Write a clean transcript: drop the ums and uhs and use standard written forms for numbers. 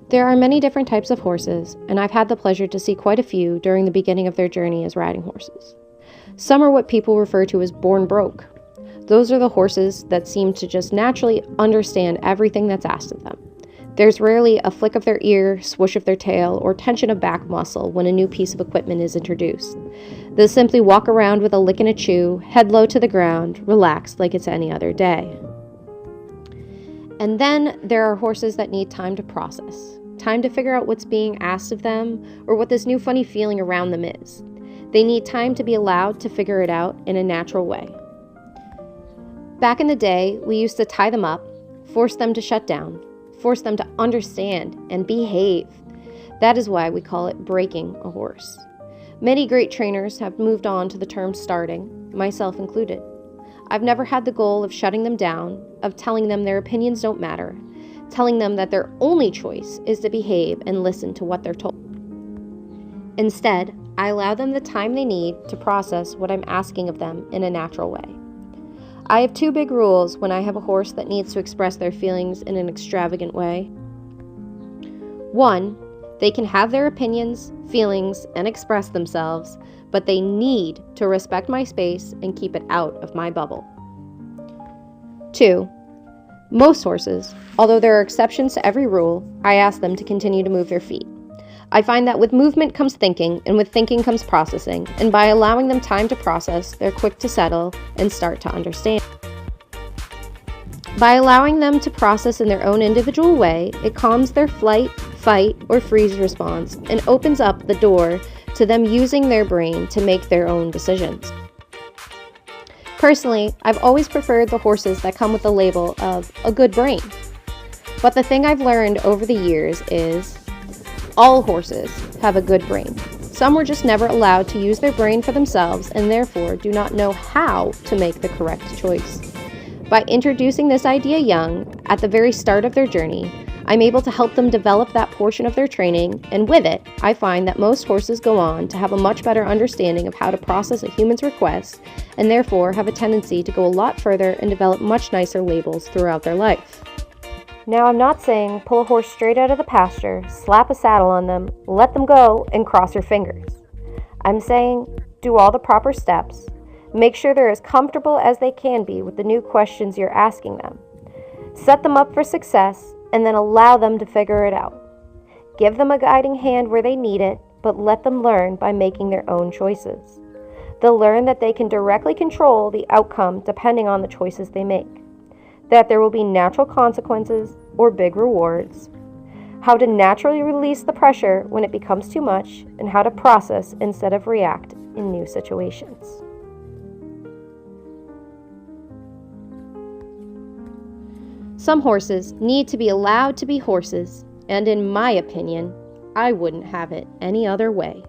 There are many different types of horses, and I've had the pleasure to see quite a few during the beginning of their journey as riding horses. Some are what people refer to as born broke. Those are the horses that seem to just naturally understand everything that's asked of them. There's rarely a flick of their ear, swoosh of their tail, or tension of back muscle when a new piece of equipment is introduced. They'll simply walk around with a lick and a chew, head low to the ground, relaxed like it's any other day. And then there are horses that need time to process, time to figure out what's being asked of them or what this new funny feeling around them is. They need time to be allowed to figure it out in a natural way. Back in the day, we used to tie them up, force them to shut down, force them to understand and behave. That is why we call it breaking a horse. Many great trainers have moved on to the term starting, myself included. I've never had the goal of shutting them down, of telling them their opinions don't matter, telling them that their only choice is to behave and listen to what they're told. Instead, I allow them the time they need to process what I'm asking of them in a natural way. I have two big rules when I have a horse that needs to express their feelings in an extravagant way. One, they can have their opinions, feelings, and express themselves, but they need to respect my space and keep it out of my bubble. 2. Most horses, although there are exceptions to every rule, I ask them to continue to move their feet. I find that with movement comes thinking, and with thinking comes processing, and by allowing them time to process, they're quick to settle and start to understand. By allowing them to process in their own individual way, it calms their flight, fight, or freeze response and opens up the door to them using their brain to make their own decisions. Personally, I've always preferred the horses that come with the label of a good brain. But the thing I've learned over the years is all horses have a good brain. Some were just never allowed to use their brain for themselves and therefore do not know how to make the correct choice. By introducing this idea young, at the very start of their journey, I'm able to help them develop that portion of their training, and with it, I find that most horses go on to have a much better understanding of how to process a human's request, and therefore have a tendency to go a lot further and develop much nicer labels throughout their life. Now, I'm not saying pull a horse straight out of the pasture, slap a saddle on them, let them go, and cross your fingers. I'm saying do all the proper steps, make sure they're as comfortable as they can be with the new questions you're asking them. Set them up for success, and then allow them to figure it out. Give them a guiding hand where they need it, but let them learn by making their own choices. They'll learn that they can directly control the outcome depending on the choices they make, that there will be natural consequences or big rewards, how to naturally release the pressure when it becomes too much, and how to process instead of react in new situations. Some horses need to be allowed to be horses, and in my opinion, I wouldn't have it any other way.